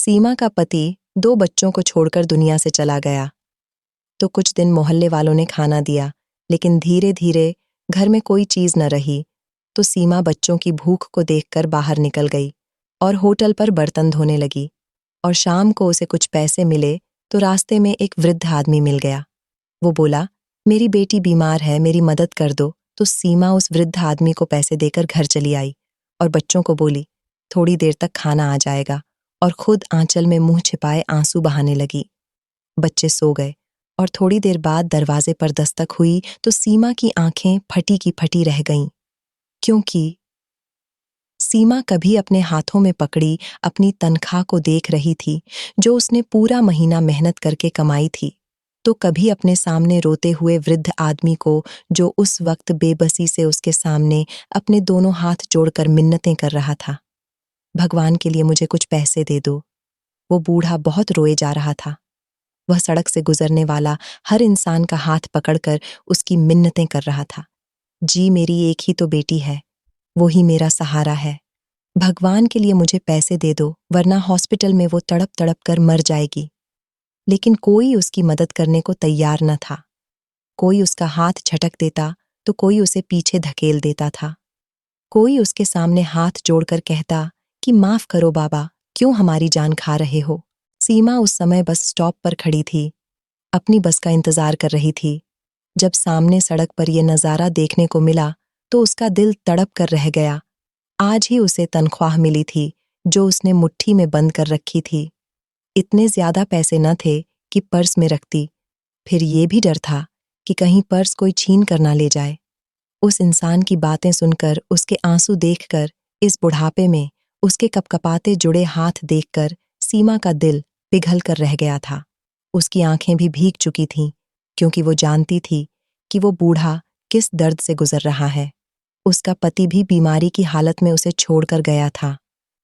सीमा का पति 2 बच्चों को छोड़कर दुनिया से चला गया। तो कुछ दिन मोहल्ले वालों ने खाना दिया, लेकिन धीरे धीरे घर में कोई चीज न रही। तो सीमा बच्चों की भूख को देखकर बाहर निकल गई और होटल पर बर्तन धोने लगी। और शाम को उसे कुछ पैसे मिले तो रास्ते में एक वृद्ध आदमी मिल गया। वो बोला, मेरी बेटी बीमार है, मेरी मदद कर दो। तो सीमा उस वृद्ध आदमी को पैसे देकर घर चली आई और बच्चों को बोली, थोड़ी देर तक खाना आ जाएगा, और खुद आंचल में मुंह छिपाए आंसू बहाने लगी। बच्चे सो गए और थोड़ी देर बाद दरवाजे पर दस्तक हुई तो सीमा की आंखें फटी की फटी रह गईं, क्योंकि सीमा कभी अपने हाथों में पकड़ी अपनी तनख्वाह को देख रही थी, जो उसने पूरा महीना मेहनत करके कमाई थी, तो कभी अपने सामने रोते हुए वृद्ध आदमी को, जो उस वक्त बेबसी से उसके सामने अपने दोनों हाथ जोड़कर मिन्नतें कर रहा था। भगवान के लिए मुझे कुछ पैसे दे दो। वो बूढ़ा बहुत रोए जा रहा था। वह सड़क से गुजरने वाला हर इंसान का हाथ पकड़कर उसकी मिन्नतें कर रहा था। जी, मेरी एक ही तो बेटी है, वो ही मेरा सहारा है। भगवान के लिए मुझे पैसे दे दो, वरना हॉस्पिटल में वो तड़प तड़प कर मर जाएगी। लेकिन कोई उसकी मदद करने को तैयार न था। कोई उसका हाथ झटक देता तो कोई उसे पीछे धकेल देता था। कोई उसके सामने हाथ जोड़कर कहता कि माफ करो बाबा, क्यों हमारी जान खा रहे हो। सीमा उस समय बस स्टॉप पर खड़ी थी, अपनी बस का इंतजार कर रही थी। जब सामने सड़क पर यह नज़ारा देखने को मिला तो उसका दिल तड़प कर रह गया। आज ही उसे तनख्वाह मिली थी, जो उसने मुट्ठी में बंद कर रखी थी। इतने ज्यादा पैसे न थे कि पर्स में रखती, फिर ये भी डर था कि कहीं पर्स कोई छीन कर ना ले जाए। उस इंसान की बातें सुनकर, उसके आंसू देखकर, इस बुढ़ापे में उसके कपकपाते जुड़े हाथ देखकर सीमा का दिल पिघल कर रह गया था। उसकी आंखें भी भीग चुकी थीं, क्योंकि वो जानती थी कि वो बूढ़ा किस दर्द से गुजर रहा है। उसका पति भी बीमारी की हालत में उसे छोड़कर गया था।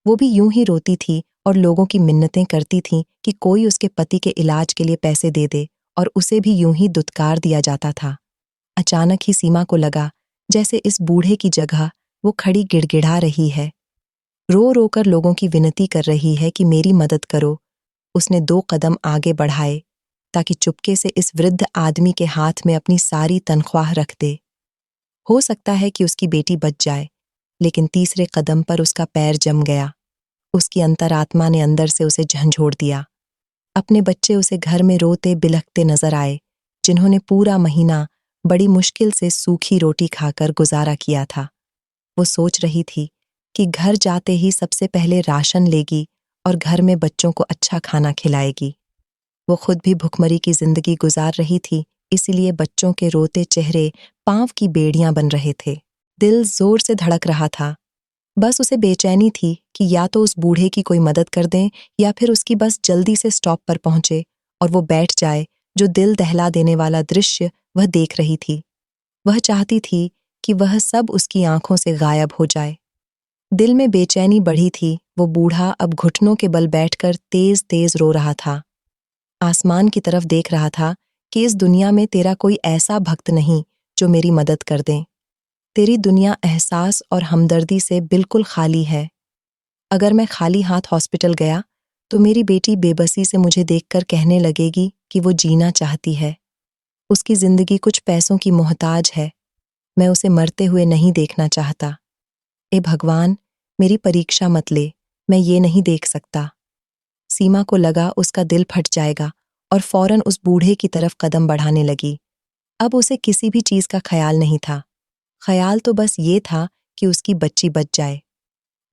वो भी यूं ही रोती थी और लोगों की मिन्नतें करती थी कि कोई उसके पति के इलाज के लिए पैसे दे दे, और उसे भी यूं ही दुत्कार दिया जाता था। अचानक ही सीमा को लगा जैसे इस बूढ़े की जगह वो खड़ी गिड़गिड़ा रही है, रो रो कर लोगों की विनती कर रही है कि मेरी मदद करो। उसने 2 कदम आगे बढ़ाए ताकि चुपके से इस वृद्ध आदमी के हाथ में अपनी सारी तनख्वाह रख दे। हो सकता है कि उसकी बेटी बच जाए, लेकिन तीसरे कदम पर उसका पैर जम गया। उसकी अंतरात्मा ने अंदर से उसे झंझोड़ दिया। अपने बच्चे उसे घर में रोते बिलखते नजर आए, जिन्होंने पूरा महीना बड़ी मुश्किल से सूखी रोटी खाकर गुजारा किया था। वो सोच रही थी कि घर जाते ही सबसे पहले राशन लेगी और घर में बच्चों को अच्छा खाना खिलाएगी। वो खुद भी भुखमरी की जिंदगी गुजार रही थी, इसीलिए बच्चों के रोते चेहरे पांव की बेड़ियां बन रहे थे। दिल जोर से धड़क रहा था। बस उसे बेचैनी थी कि या तो उस बूढ़े की कोई मदद कर दें, या फिर उसकी बस जल्दी से स्टॉप पर पहुंचे और वो बैठ जाए। जो दिल दहला देने वाला दृश्य वह देख रही थी, वह चाहती थी कि वह सब उसकी आंखों से गायब हो जाए। दिल में बेचैनी बढ़ी थी। वो बूढ़ा अब घुटनों के बल बैठकर तेज तेज रो रहा था। आसमान की तरफ देख रहा था कि इस दुनिया में तेरा कोई ऐसा भक्त नहीं जो मेरी मदद कर दे। तेरी दुनिया एहसास और हमदर्दी से बिल्कुल खाली है। अगर मैं खाली हाथ हॉस्पिटल गया तो मेरी बेटी बेबसी से मुझे देखकर कहने लगेगी कि वो जीना चाहती है। उसकी जिंदगी कुछ पैसों की मोहताज है। मैं उसे मरते हुए नहीं देखना चाहता। ए भगवान, मेरी परीक्षा मत ले, मैं ये नहीं देख सकता। सीमा को लगा उसका दिल फट जाएगा और फौरन उस बूढ़े की तरफ कदम बढ़ाने लगी। अब उसे किसी भी चीज का ख्याल नहीं था। ख्याल तो बस ये था कि उसकी बच्ची बच जाए।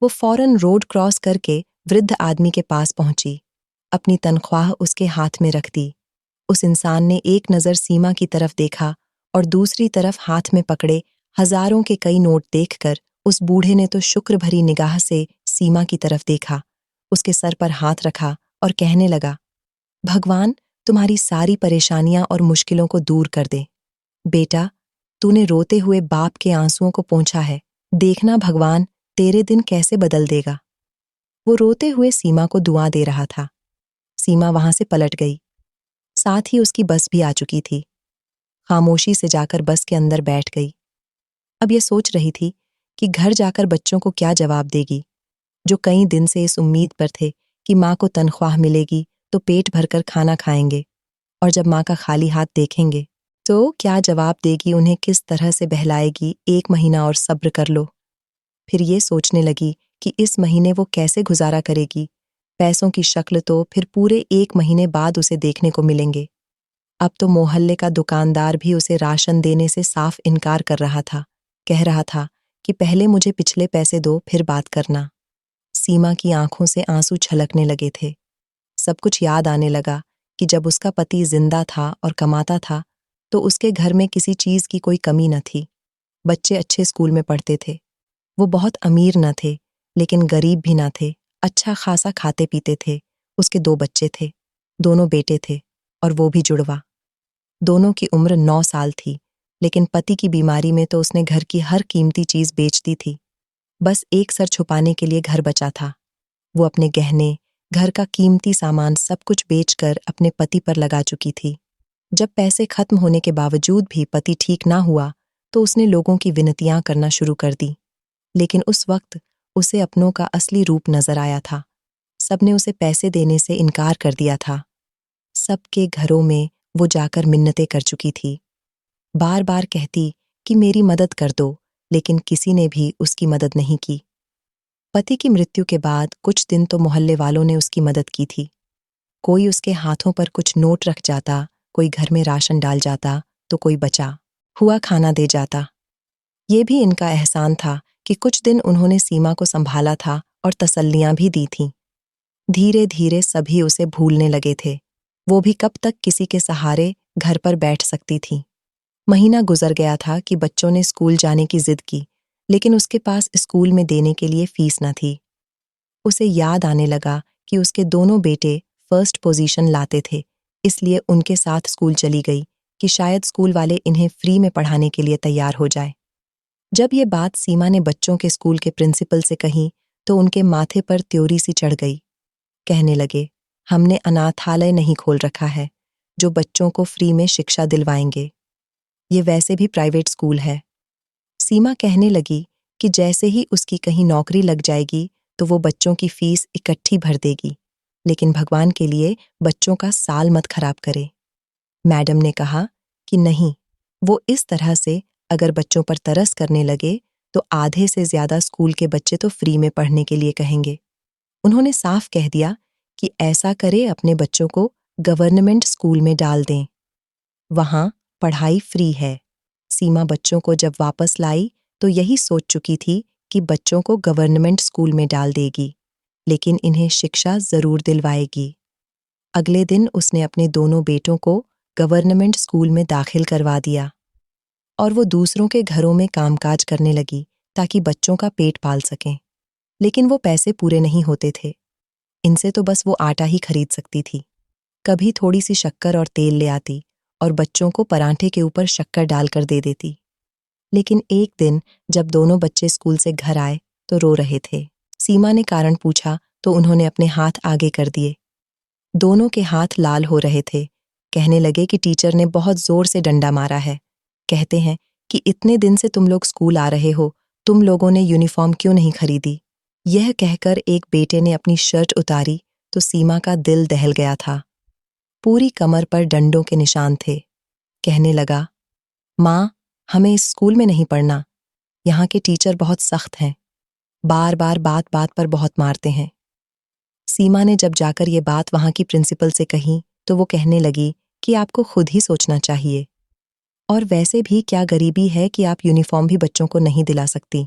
वो फौरन रोड क्रॉस करके वृद्ध आदमी के पास पहुंची, अपनी तनख्वाह उसके हाथ में रख दी। उस इंसान ने एक नज़र सीमा की तरफ देखा और दूसरी तरफ हाथ में पकड़े हजारों के कई नोट देखकर उस बूढ़े ने तो शुक्र भरी निगाह से सीमा की तरफ देखा, उसके सर पर हाथ रखा और कहने लगा, भगवान तुम्हारी सारी परेशानियां और मुश्किलों को दूर कर दे। बेटा, तूने रोते हुए बाप के आंसुओं को पोंछा है, देखना भगवान तेरे दिन कैसे बदल देगा। वो रोते हुए सीमा को दुआ दे रहा था। सीमा वहां से पलट गई। साथ ही उसकी बस भी आ चुकी थी। खामोशी से जाकर बस के अंदर बैठ गई। अब ये सोच रही थी कि घर जाकर बच्चों को क्या जवाब देगी, जो कई दिन से इस उम्मीद पर थे कि माँ को तनख्वाह मिलेगी तो पेट भरकर खाना खाएंगे, और जब माँ का खाली हाथ देखेंगे तो क्या जवाब देगी, उन्हें किस तरह से बहलाएगी। 1 महीना और सब्र कर लो। फिर ये सोचने लगी कि इस महीने वो कैसे गुजारा करेगी। पैसों की शक्ल तो फिर पूरे 1 महीने बाद उसे देखने को मिलेंगे। अब तो मोहल्ले का दुकानदार भी उसे राशन देने से साफ इनकार कर रहा था। कह रहा था कि पहले मुझे पिछले पैसे दो, फिर बात करना। सीमा की आंखों से आंसू छलकने लगे थे। सब कुछ याद आने लगा कि जब उसका पति जिंदा था और कमाता था तो उसके घर में किसी चीज की कोई कमी न थी। बच्चे अच्छे स्कूल में पढ़ते थे। वो बहुत अमीर न थे लेकिन गरीब भी न थे। अच्छा खासा खाते पीते थे। उसके 2 बच्चे थे, दोनों बेटे थे और वो भी जुड़वा। दोनों की उम्र 9 साल थी, लेकिन पति की बीमारी में तो उसने घर की हर कीमती चीज बेच दी थी। बस एक सर छुपाने के लिए घर बचा था। वो अपने गहने, घर का कीमती सामान सब कुछ बेचकर अपने पति पर लगा चुकी थी। जब पैसे खत्म होने के बावजूद भी पति ठीक ना हुआ तो उसने लोगों की विनतियां करना शुरू कर दी। लेकिन उस वक्त उसे अपनों का असली रूप नजर आया था। सबने उसे पैसे देने से इनकार कर दिया था। सबके घरों में वो जाकर मिन्नतें कर चुकी थी। बार बार कहती कि मेरी मदद कर दो, लेकिन किसी ने भी उसकी मदद नहीं की। पति की मृत्यु के बाद कुछ दिन तो मोहल्ले वालों ने उसकी मदद की थी। कोई उसके हाथों पर कुछ नोट रख जाता, कोई घर में राशन डाल जाता, तो कोई बचा हुआ खाना दे जाता। ये भी इनका एहसान था कि कुछ दिन उन्होंने सीमा को संभाला था और तसल्लियां भी दी थीं। धीरे धीरे सभी उसे भूलने लगे थे। वो भी कब तक किसी के सहारे घर पर बैठ सकती थी। महीना गुजर गया था कि बच्चों ने स्कूल जाने की जिद की, लेकिन उसके पास स्कूल में देने के लिए फीस न थी। उसे याद आने लगा कि उसके दोनों बेटे फर्स्ट पोजीशन लाते थे, इसलिए उनके साथ स्कूल चली गई कि शायद स्कूल वाले इन्हें फ्री में पढ़ाने के लिए तैयार हो जाए। जब ये बात सीमा ने बच्चों के स्कूल के प्रिंसिपल से कही तो उनके माथे पर त्योरी सी चढ़ गई। कहने लगे, हमने अनाथालय नहीं खोल रखा है जो बच्चों को फ्री में शिक्षा दिलवाएंगे। ये वैसे भी प्राइवेट स्कूल है। सीमा कहने लगी कि जैसे ही उसकी कहीं नौकरी लग जाएगी तो वो बच्चों की फीस इकट्ठी भर देगी, लेकिन भगवान के लिए बच्चों का साल मत खराब करे। मैडम ने कहा कि नहीं, वो इस तरह से अगर बच्चों पर तरस करने लगे तो आधे से ज्यादा स्कूल के बच्चे तो फ्री में पढ़ने के लिए कहेंगे। उन्होंने साफ कह दिया कि ऐसा करे अपने बच्चों को गवर्नमेंट स्कूल में डाल दें, वहां पढ़ाई फ्री है। सीमा बच्चों को जब वापस लाई तो यही सोच चुकी थी कि बच्चों को गवर्नमेंट स्कूल में डाल देगी, लेकिन इन्हें शिक्षा जरूर दिलवाएगी। अगले दिन उसने अपने दोनों बेटों को गवर्नमेंट स्कूल में दाखिल करवा दिया और वो दूसरों के घरों में कामकाज करने लगी ताकि बच्चों का पेट पाल सकें। लेकिन वो पैसे पूरे नहीं होते थे। इनसे तो बस वो आटा ही खरीद सकती थी। कभी थोड़ी सी शक्कर और तेल ले आती और बच्चों को पराठे के ऊपर शक्कर डालकर दे देती। लेकिन एक दिन जब दोनों बच्चे स्कूल से घर आए तो रो रहे थे। सीमा ने कारण पूछा तो उन्होंने अपने हाथ आगे कर दिए। दोनों के हाथ लाल हो रहे थे। कहने लगे कि टीचर ने बहुत जोर से डंडा मारा है। कहते हैं कि इतने दिन से तुम लोग स्कूल आ रहे हो, तुम लोगों ने यूनिफॉर्म क्यों नहीं खरीदी। यह कहकर एक बेटे ने अपनी शर्ट उतारी तो सीमा का दिल दहल गया था। पूरी कमर पर डंडों के निशान थे। कहने लगा, माँ, हमें इस स्कूल में नहीं पढ़ना। यहाँ के टीचर बहुत सख्त हैं, बार बार बात बात पर बहुत मारते हैं। सीमा ने जब जाकर ये बात वहाँ की प्रिंसिपल से कही तो वो कहने लगी कि आपको खुद ही सोचना चाहिए, और वैसे भी क्या गरीबी है कि आप यूनिफॉर्म भी बच्चों को नहीं दिला सकती।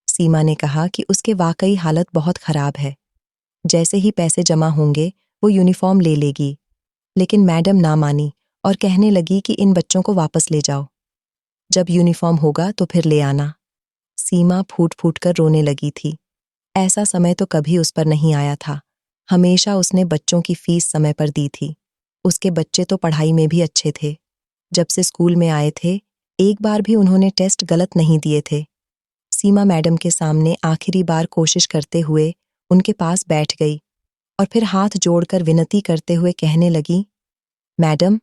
सीमा ने कहा कि उसके वाकई हालत बहुत खराब है। जैसे ही पैसे जमा होंगे वो यूनिफॉर्म ले लेगी। लेकिन मैडम ना मानी और कहने लगी कि इन बच्चों को वापस ले जाओ। जब यूनिफॉर्म होगा तो फिर ले आना। सीमा फूट फूट कर रोने लगी थी। ऐसा समय तो कभी उस पर नहीं आया था। हमेशा उसने बच्चों की फीस समय पर दी थी। उसके बच्चे तो पढ़ाई में भी अच्छे थे। जब से स्कूल में आए थे, एक बार भी उन्होंने टेस्ट गलत नहीं दिए थे। सीमा मैडम के सामने आखिरी बार कोशिश करते हुए उनके पास बैठ गई और फिर हाथ जोड़कर विनती करते हुए कहने लगी, मैडम,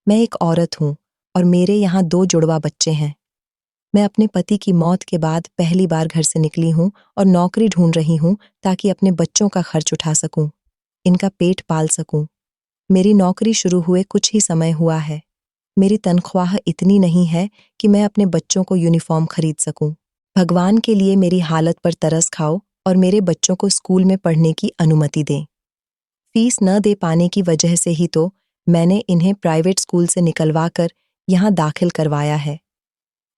मैं एक औरत हूँ और मेरे यहाँ 2 जुड़वा बच्चे हैं। मैं अपने पति की मौत के बाद पहली बार घर से निकली हूँ और नौकरी ढूंढ रही हूँ ताकि अपने बच्चों का खर्च उठा सकूं। इनका पेट पाल सकूं। मेरी नौकरी शुरू हुए कुछ ही समय हुआ है। मेरी तनख्वाह इतनी नहीं है कि मैं अपने बच्चों को यूनिफॉर्म खरीद सकूं। भगवान के लिए मेरी हालत पर तरस खाओ और मेरे बच्चों को स्कूल में पढ़ने की अनुमति दें। फीस न दे पाने की वजह से ही तो मैंने इन्हें प्राइवेट स्कूल से निकलवा कर यहाँ दाखिल करवाया है।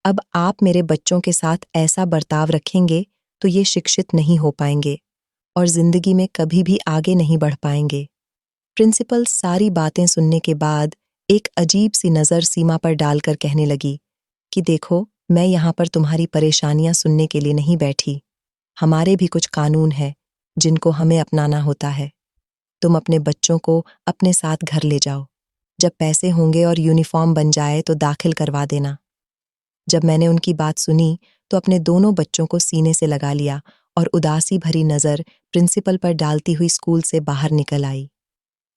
अब आप मेरे बच्चों के साथ ऐसा बर्ताव रखेंगे तो ये शिक्षित नहीं हो पाएंगे और जिंदगी में कभी भी आगे नहीं बढ़ पाएंगे। प्रिंसिपल सारी बातें सुनने के बाद एक अजीब सी नज़र सीमा पर डालकर कहने लगी कि देखो, मैं यहाँ पर तुम्हारी परेशानियां सुनने के लिए नहीं बैठी। हमारे भी कुछ कानून हैं जिनको हमें अपनाना होता है। तुम अपने बच्चों को अपने साथ घर ले जाओ। जब पैसे होंगे और यूनिफॉर्म बन जाए तो दाखिल करवा देना। जब मैंने उनकी बात सुनी तो अपने दोनों बच्चों को सीने से लगा लिया और उदासी भरी नज़र प्रिंसिपल पर डालती हुई स्कूल से बाहर निकल आई।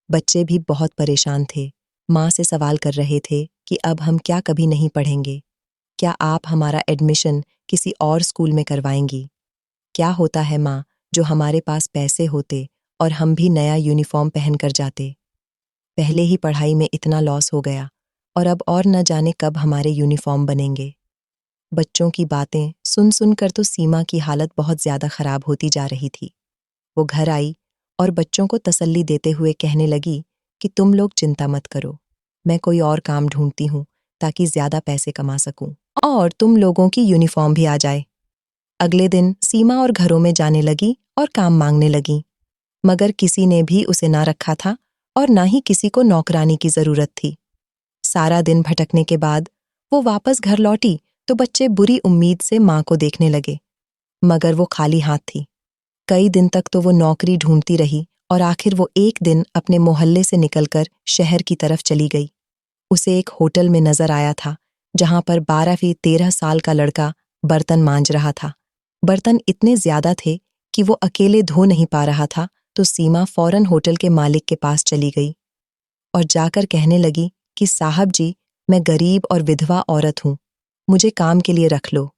बच्चे भी बहुत परेशान थे। माँ से सवाल कर रहे थे कि अब हम क्या कभी नहीं पढ़ेंगे? क्या आप हमारा एडमिशन किसी और स्कूल में करवाएंगी? क्या होता है माँ, जो हमारे पास पैसे होते और हम भी नया यूनिफॉर्म पहन कर जाते? पहले ही पढ़ाई में इतना लॉस हो गया और अब और न जाने कब हमारे यूनिफॉर्म बनेंगे। बच्चों की बातें सुन सुनकर तो सीमा की हालत बहुत ज्यादा खराब होती जा रही थी। वो घर आई और बच्चों को तसल्ली देते हुए कहने लगी कि तुम लोग चिंता मत करो, मैं कोई और काम ढूंढती हूँ ताकि ज्यादा पैसे कमा सकूं और तुम लोगों की यूनिफॉर्म भी आ जाए। अगले दिन सीमा और घरों में जाने लगी और काम मांगने लगी, मगर किसी ने भी उसे ना रखा था और ना ही किसी को नौकरानी की जरूरत थी। सारा दिन भटकने के बाद वो वापस घर लौटी तो बच्चे बुरी उम्मीद से माँ को देखने लगे, मगर वो खाली हाथ थी। कई दिन तक तो वो नौकरी ढूंढती रही और आखिर वो एक दिन अपने मोहल्ले से निकलकर शहर की तरफ चली गई। उसे एक होटल में नजर आया था जहां पर 12-13 साल का लड़का बर्तन मांज रहा था। बर्तन इतने ज्यादा थे कि वो अकेले धो नहीं पा रहा था, तो सीमा फौरन होटल के मालिक के पास चली गई और जाकर कहने लगी कि साहब जी, मैं गरीब और विधवा औरत हूँ, मुझे काम के लिए रख लो।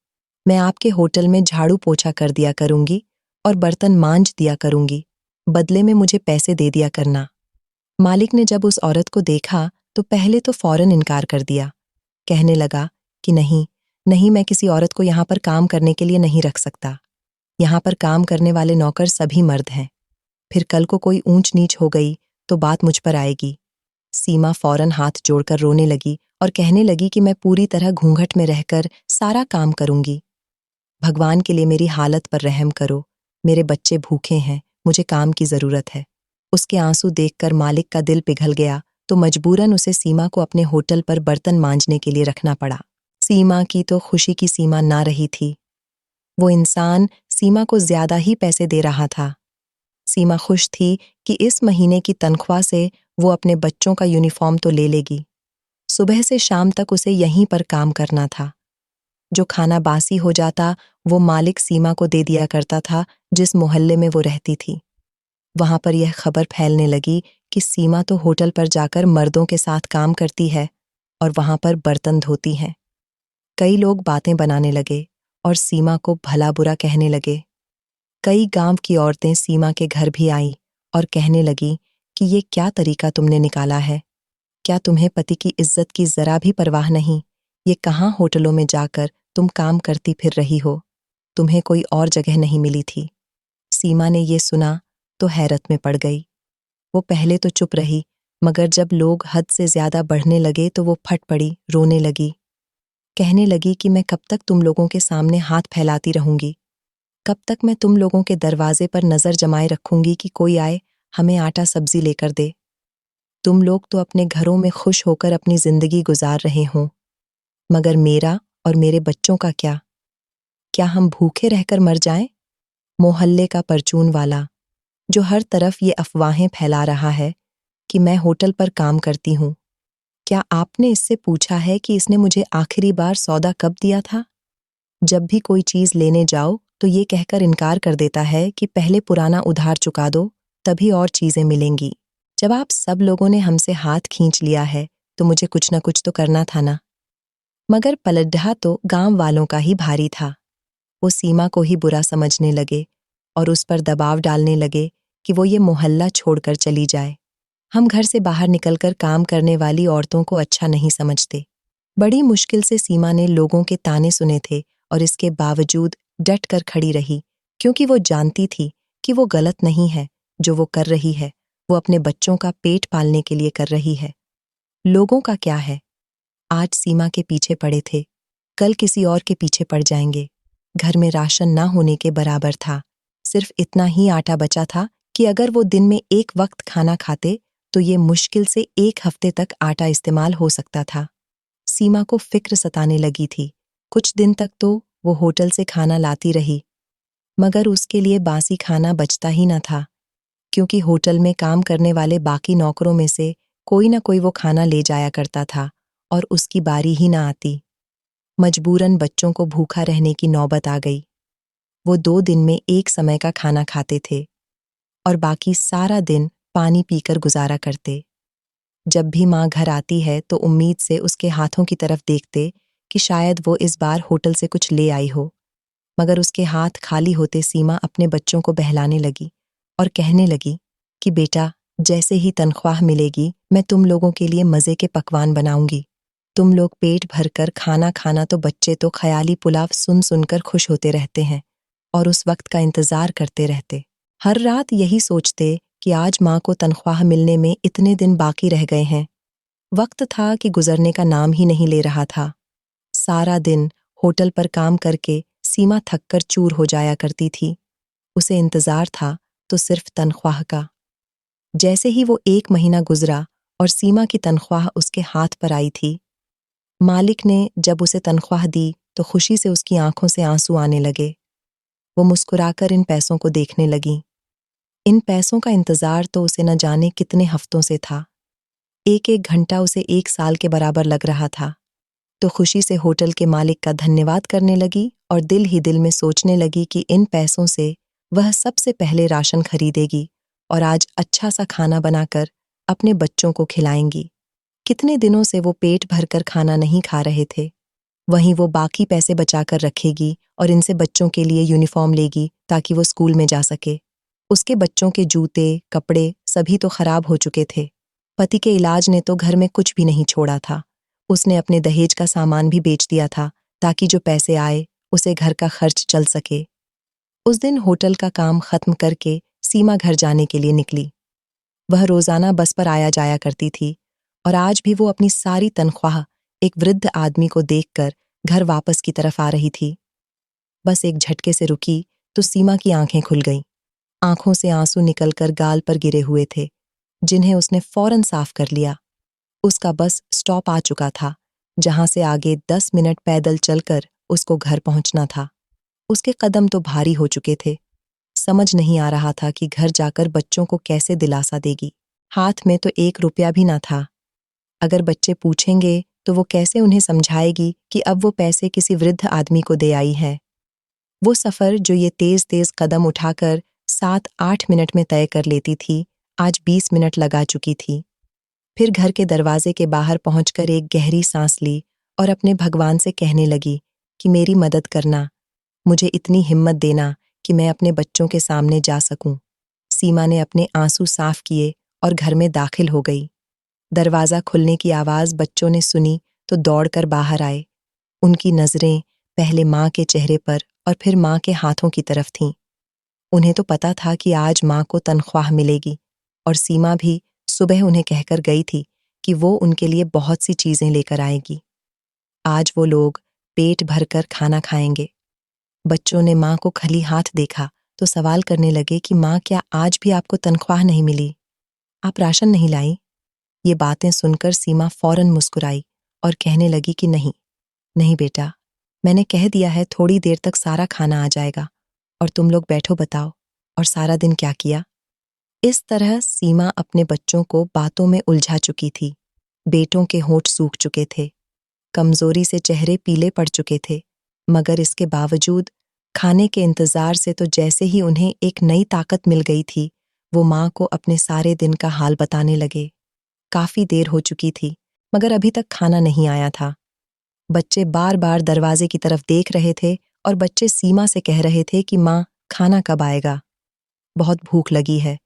मैं आपके होटल में झाड़ू पोछा कर दिया करूंगी और बर्तन मांज दिया करूंगी, बदले में मुझे पैसे दे दिया करना। मालिक ने जब उस औरत को देखा तो पहले तो फौरन इनकार कर दिया। कहने लगा कि नहीं नहीं, मैं किसी औरत को यहाँ पर काम करने के लिए नहीं रख सकता। यहाँ पर काम करने वाले नौकर सभी मर्द हैं। फिर कल को कोई ऊंच नीच हो गई तो बात मुझ पर आएगी। सीमा फौरन हाथ जोड़कर रोने लगी और कहने लगी कि मैं पूरी तरह घूंघट में रहकर सारा काम करूंगी। भगवान के लिए मेरी हालत पर रहम करो, मेरे बच्चे भूखे हैं, मुझे काम की जरूरत है। उसके आंसू देखकर मालिक का दिल पिघल गया तो मजबूरन उसे सीमा को अपने होटल पर बर्तन मांजने के लिए रखना पड़ा। सीमा की तो खुशी की सीमा ना रही थी। वो इंसान सीमा को ज्यादा ही पैसे दे रहा था। सीमा खुश थी कि इस महीने की तनख्वाह से वो अपने बच्चों का यूनिफॉर्म तो ले लेगी। सुबह से शाम तक उसे यहीं पर काम करना था। जो खाना बासी हो जाता वो मालिक सीमा को दे दिया करता था जिस मोहल्ले में वो रहती थी। वहां पर यह खबर फैलने लगी कि सीमा तो होटल पर जाकर मर्दों के साथ काम करती है और वहां पर बर्तन धोती हैं। कई लोग बातें बनाने लगे और सीमा को भला बुरा कहने लगे। कई गांव की औरतें सीमा के घर भी आईं और कहने लगी कि ये क्या तरीका तुमने निकाला है? क्या तुम्हें पति की इज्जत की जरा भी परवाह नहीं? ये कहाँ होटलों में जाकर तुम काम करती फिर रही हो? तुम्हें कोई और जगह नहीं मिली थी? सीमा ने ये सुना तो हैरत में पड़ गई। वो पहले तो चुप रही, मगर जब लोग हद से ज्यादा बढ़ने लगे तो वो फट पड़ी, रोने लगी। कहने लगी कि मैं कब तक तुम लोगों के सामने हाथ फैलाती रहूंगी? कब तक मैं तुम लोगों के दरवाजे पर नजर जमाए रखूंगी कि कोई आए हमें आटा सब्जी लेकर दे? तुम लोग तो अपने घरों में खुश होकर अपनी जिंदगी गुजार रहे हों, मगर मेरा और मेरे बच्चों का क्या? क्या हम भूखे रहकर मर जाएं? मोहल्ले का परचून वाला जो हर तरफ ये अफवाहें फैला रहा है कि मैं होटल पर काम करती हूँ, क्या आपने इससे पूछा है कि इसने मुझे आखिरी बार सौदा कब दिया था? जब भी कोई चीज लेने जाओ तो ये कहकर इनकार कर देता है कि पहले पुराना उधार चुका दो, तभी और चीजें मिलेंगी। जब आप सब लोगों ने हमसे हाथ खींच लिया है तो मुझे कुछ न कुछ तो करना था ना। मगर पलटढा तो गांव वालों का ही भारी था। वो सीमा को ही बुरा समझने लगे और उस पर दबाव डालने लगे कि वो ये मोहल्ला छोड़कर चली जाए। हम घर से बाहर निकलकर काम करने वाली औरतों को अच्छा नहीं समझते। बड़ी मुश्किल से सीमा ने लोगों के ताने सुने थे और इसके बावजूद डट कर खड़ी रही, क्योंकि वो जानती थी कि वो गलत नहीं है। जो वो कर रही है वो अपने बच्चों का पेट पालने के लिए कर रही है। लोगों का क्या है? आज सीमा के पीछे पड़े थे, कल किसी और के पीछे पड़ जाएंगे। घर में राशन ना होने के बराबर था। सिर्फ इतना ही आटा बचा था कि अगर वो दिन में एक वक्त खाना खाते तो ये मुश्किल से एक हफ्ते तक आटा इस्तेमाल हो सकता था। सीमा को फिक्र सताने लगी थी। कुछ दिन तक तो वो होटल से खाना लाती रही, मगर उसके लिए बासी खाना बचता ही न था, क्योंकि होटल में काम करने वाले बाकी नौकरों में से कोई ना कोई वो खाना ले जाया करता था और उसकी बारी ही ना आती। मजबूरन बच्चों को भूखा रहने की नौबत आ गई। वो 2 दिन में एक समय का खाना खाते थे और बाकी सारा दिन पानी पीकर गुजारा करते। जब भी माँ घर आती है तो उम्मीद से उसके हाथों की तरफ देखते कि शायद वो इस बार होटल से कुछ ले आई हो, मगर उसके हाथ खाली होते सीमा अपने बच्चों को बहलाने लगी और कहने लगी कि बेटा, जैसे ही तनख्वाह मिलेगी मैं तुम लोगों के लिए मज़े के पकवान बनाऊंगी। तुम लोग पेट भरकर खाना खाना। तो बच्चे तो ख्याली पुलाव सुन सुनकर खुश होते रहते हैं और उस वक्त का इंतज़ार करते रहते। हर रात यही सोचते कि आज माँ को तनख्वाह मिलने में इतने दिन बाकी रह गए हैं। वक्त था कि गुजरने का नाम ही नहीं ले रहा था। सारा दिन होटल पर काम करके सीमा थककर चूर हो जाया करती थी। उसे इंतज़ार था तो सिर्फ तनख्वाह का। जैसे ही वो 1 महीना गुजरा और सीमा की तनख्वाह उसके हाथ पर आई थी, मालिक ने जब उसे तनख्वाह दी तो खुशी से उसकी आंखों से आंसू आने लगे। वो मुस्कुराकर इन पैसों को देखने लगी। इन पैसों का इंतज़ार तो उसे न जाने कितने हफ्तों से था। एक एक घंटा उसे 1 साल के बराबर लग रहा था। तो खुशी से होटल के मालिक का धन्यवाद करने लगी और दिल ही दिल में सोचने लगी कि इन पैसों से वह सबसे पहले राशन खरीदेगी और आज अच्छा सा खाना बनाकर अपने बच्चों को खिलाएंगी। कितने दिनों से वो पेट भरकर खाना नहीं खा रहे थे। वहीं वो बाकी पैसे बचाकर रखेगी और इनसे बच्चों के लिए यूनिफॉर्म लेगी ताकि वो स्कूल में जा सके। उसके बच्चों के जूते, कपड़े सभी तो खराब हो चुके थे। पति के इलाज ने तो घर में कुछ भी नहीं छोड़ा था। उसने अपने दहेज का सामान भी बेच दिया था ताकि जो पैसे आए उसे घर का खर्च चल सके। उस दिन होटल का काम खत्म करके सीमा घर जाने के लिए निकली। वह रोजाना बस पर आया जाया करती थी और आज भी वो अपनी सारी तनख्वाह एक वृद्ध आदमी को देखकर घर वापस की तरफ आ रही थी। बस एक झटके से रुकी तो सीमा की आंखें खुल गईं। आंखों से आंसू निकलकर गाल पर गिरे हुए थे, जिन्हें उसने फौरन साफ कर लिया। उसका बस स्टॉप आ चुका था, जहां से आगे 10 मिनट पैदल चलकर उसको घर पहुंचना था। उसके कदम तो भारी हो चुके थे। समझ नहीं आ रहा था कि घर जाकर बच्चों को कैसे दिलासा देगी। हाथ में तो 1 रुपया भी ना था। अगर बच्चे पूछेंगे तो वो कैसे उन्हें समझाएगी कि अब वो पैसे किसी वृद्ध आदमी को दे आई है। वो सफ़र जो ये तेज तेज कदम उठाकर 7-8 मिनट में तय कर लेती थी, आज 20 मिनट लगा चुकी थी। फिर घर के दरवाजे के बाहर पहुंचकर एक गहरी सांस ली और अपने भगवान से कहने लगी कि मेरी मदद करना, मुझे इतनी हिम्मत देना कि मैं अपने बच्चों के सामने जा सकूं। सीमा ने अपने आंसू साफ किए और घर में दाखिल हो गई। दरवाज़ा खुलने की आवाज़ बच्चों ने सुनी तो दौड़कर बाहर आए। उनकी नज़रें पहले माँ के चेहरे पर और फिर माँ के हाथों की तरफ थीं। उन्हें तो पता था कि आज माँ को तनख्वाह मिलेगी और सीमा भी सुबह उन्हें कहकर गई थी कि वो उनके लिए बहुत सी चीज़ें लेकर आएगी। आज वो लोग पेट भरकर खाना खाएंगे। बच्चों ने माँ को खाली हाथ देखा तो सवाल करने लगे कि माँ, क्या आज भी आपको तनख्वाह नहीं मिली? आप राशन नहीं लाई? ये बातें सुनकर सीमा फौरन मुस्कुराई और कहने लगी कि नहीं, नहीं बेटा, मैंने कह दिया है थोड़ी देर तक सारा खाना आ जाएगा और तुम लोग बैठो, बताओ और सारा दिन क्या किया? इस तरह सीमा अपने बच्चों को बातों में उलझा चुकी थी। बेटों के होंठ सूख चुके थे, कमजोरी से चेहरे पीले पड़ चुके थे, मगर इसके बावजूद खाने के इंतजार से तो जैसे ही उन्हें एक नई ताकत मिल गई थी, वो माँ को अपने सारे दिन का हाल बताने लगे। काफी देर हो चुकी थी, मगर अभी तक खाना नहीं आया था। बच्चे बार बार दरवाजे की तरफ देख रहे थे और बच्चे सीमा से कह रहे थे कि माँ, खाना कब आएगा? बहुत भूख लगी है,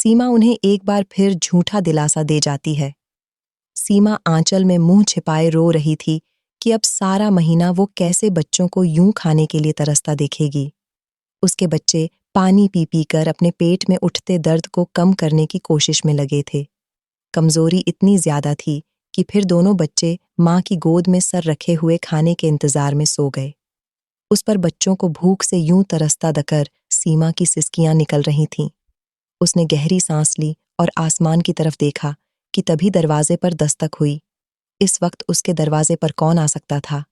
सीमा उन्हें एक बार फिर झूठा दिलासा दे जाती है। सीमा आंचल में मुंह छिपाए रो रही थी कि अब सारा महीना वो कैसे बच्चों को यूं खाने के लिए तरसता देखेगी। उसके बच्चे पानी पी पी कर अपने पेट में उठते दर्द को कम करने की कोशिश में लगे थे। कमजोरी इतनी ज्यादा थी कि फिर दोनों बच्चे माँ की गोद में सर रखे हुए खाने के इंतजार में सो गए। उस पर बच्चों को भूख से यूं तरसता दकर सीमा की सिसकियां निकल रही थीं। उसने गहरी सांस ली और आसमान की तरफ देखा कि तभी दरवाजे पर दस्तक हुई। इस वक्त उसके दरवाजे पर कौन आ सकता था?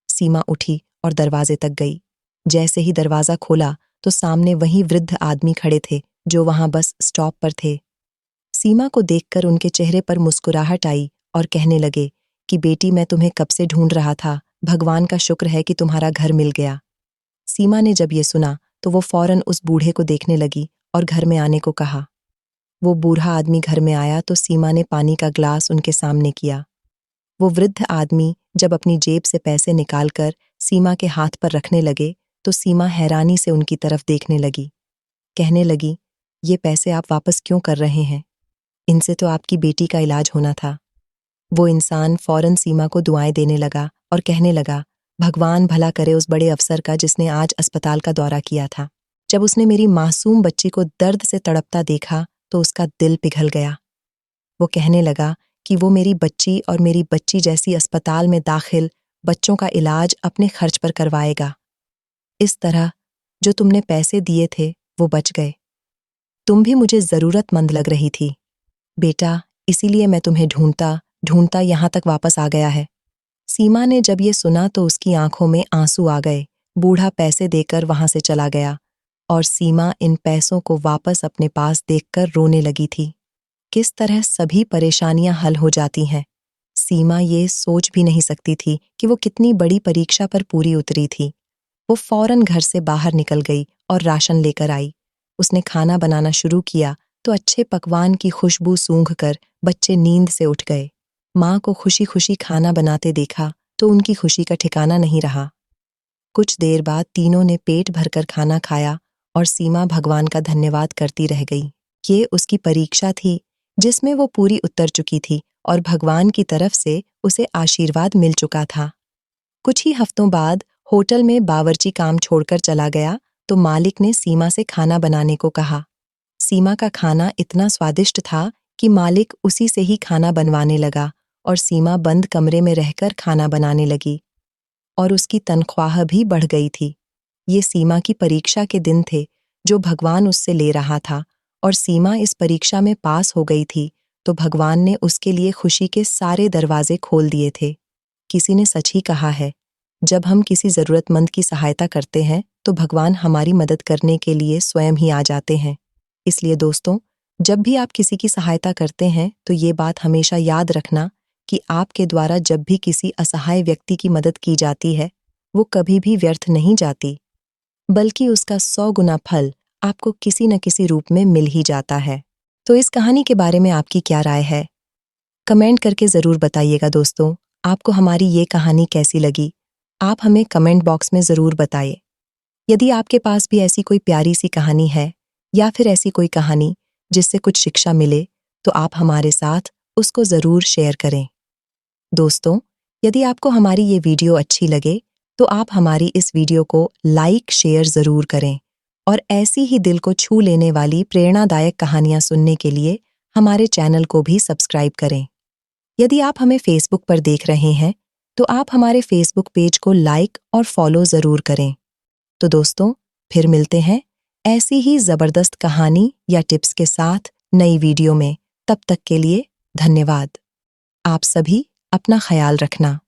सीमा उठी और दरवाजे तक गई। जैसे ही दरवाजा खोला तो सामने वही वृद्ध आदमी खड़े थे जो वहां बस स्टॉप पर थे। सीमा को देखकर उनके चेहरे पर मुस्कुराहट आई और कहने लगे कि बेटी, मैं तुम्हें कब से ढूंढ रहा था, भगवान का शुक्र है कि तुम्हारा घर मिल गया। सीमा ने जब ये सुना तो वो फौरन उस बूढ़े को देखने लगी और घर में आने को कहा। वो बूढ़ा आदमी घर में आया तो सीमा ने पानी का ग्लास उनके सामने किया। वो वृद्ध आदमी जब अपनी जेब से पैसे निकालकर सीमा के हाथ पर रखने लगे तो सीमा हैरानी से उनकी तरफ देखने लगी। कहने लगी, ये पैसे आप वापस क्यों कर रहे हैं? इनसे तो आपकी बेटी का इलाज होना था। वो इंसान फौरन सीमा को दुआएं देने लगा और कहने लगा, भगवान भला करे उस बड़े अफसर का जिसने आज अस्पताल का दौरा किया था। जब उसने मेरी मासूम बच्ची को दर्द से तड़पता देखा तो उसका दिल पिघल गया। वो कहने लगा कि वो मेरी बच्ची और मेरी बच्ची जैसी अस्पताल में दाखिल बच्चों का इलाज अपने खर्च पर करवाएगा। इस तरह जो तुमने पैसे दिए थे वो बच गए। तुम भी मुझे जरूरतमंद लग रही थी बेटा, इसीलिए मैं तुम्हें ढूंढता ढूंढता यहां तक वापस आ गया है। सीमा ने जब ये सुना तो उसकी आंखों में आंसू आ गए। बूढ़ा पैसे देकर वहां से चला गया और सीमा इन पैसों को वापस अपने पास देखकर रोने लगी थी। किस तरह सभी परेशानियां हल हो जाती हैं। सीमा ये सोच भी नहीं सकती थी कि वो कितनी बड़ी परीक्षा पर पूरी उतरी थी। वो फौरन घर से बाहर निकल गई और राशन लेकर आई। उसने खाना बनाना शुरू किया तो अच्छे पकवान की खुशबू सूंघकर बच्चे नींद से उठ गए। माँ को खुशी खुशी खाना बनाते देखा तो उनकी खुशी का ठिकाना नहीं रहा। कुछ देर बाद तीनों ने पेट भरकर खाना खाया और सीमा भगवान का धन्यवाद करती रह गई। ये उसकी परीक्षा थी जिसमें वो पूरी उतर चुकी थी और भगवान की तरफ से उसे आशीर्वाद मिल चुका था। कुछ ही हफ्तों बाद होटल में बावर्ची काम छोड़कर चला गया तो मालिक ने सीमा से खाना बनाने को कहा। सीमा का खाना इतना स्वादिष्ट था कि मालिक उसी से ही खाना बनवाने लगा और सीमा बंद कमरे में रहकर खाना बनाने लगी और उसकी तनख्वाह भी बढ़ गई थी। ये सीमा की परीक्षा के दिन थे जो भगवान उससे ले रहा था और सीमा इस परीक्षा में पास हो गई थी तो भगवान ने उसके लिए खुशी के सारे दरवाजे खोल दिए थे। किसी ने सच ही कहा है, जब हम किसी जरूरतमंद की सहायता करते हैं तो भगवान हमारी मदद करने के लिए स्वयं ही आ जाते हैं। इसलिए दोस्तों, जब भी आप किसी की सहायता करते हैं तो ये बात हमेशा याद रखना कि आपके द्वारा जब भी किसी असहाय व्यक्ति की मदद की जाती है वो कभी भी व्यर्थ नहीं जाती, बल्कि उसका 100 गुना फल आपको किसी न किसी रूप में मिल ही जाता है। तो इस कहानी के बारे में आपकी क्या राय है? कमेंट करके ज़रूर बताइएगा दोस्तों। आपको हमारी ये कहानी कैसी लगी? आप हमें कमेंट बॉक्स में ज़रूर बताइए। यदि आपके पास भी ऐसी कोई प्यारी सी कहानी है या फिर ऐसी कोई कहानी जिससे कुछ शिक्षा मिले तो आप हमारे साथ उसको ज़रूर शेयर करें। दोस्तों, यदि आपको हमारी ये वीडियो अच्छी लगे तो आप हमारी इस वीडियो को लाइक शेयर ज़रूर करें और ऐसी ही दिल को छू लेने वाली प्रेरणादायक कहानियां सुनने के लिए हमारे चैनल को भी सब्सक्राइब करें। यदि आप हमें फेसबुक पर देख रहे हैं तो आप हमारे फेसबुक पेज को लाइक और फॉलो ज़रूर करें। तो दोस्तों, फिर मिलते हैं ऐसी ही ज़बरदस्त कहानी या टिप्स के साथ नई वीडियो में। तब तक के लिए धन्यवाद। आप सभी अपना ख्याल रखना।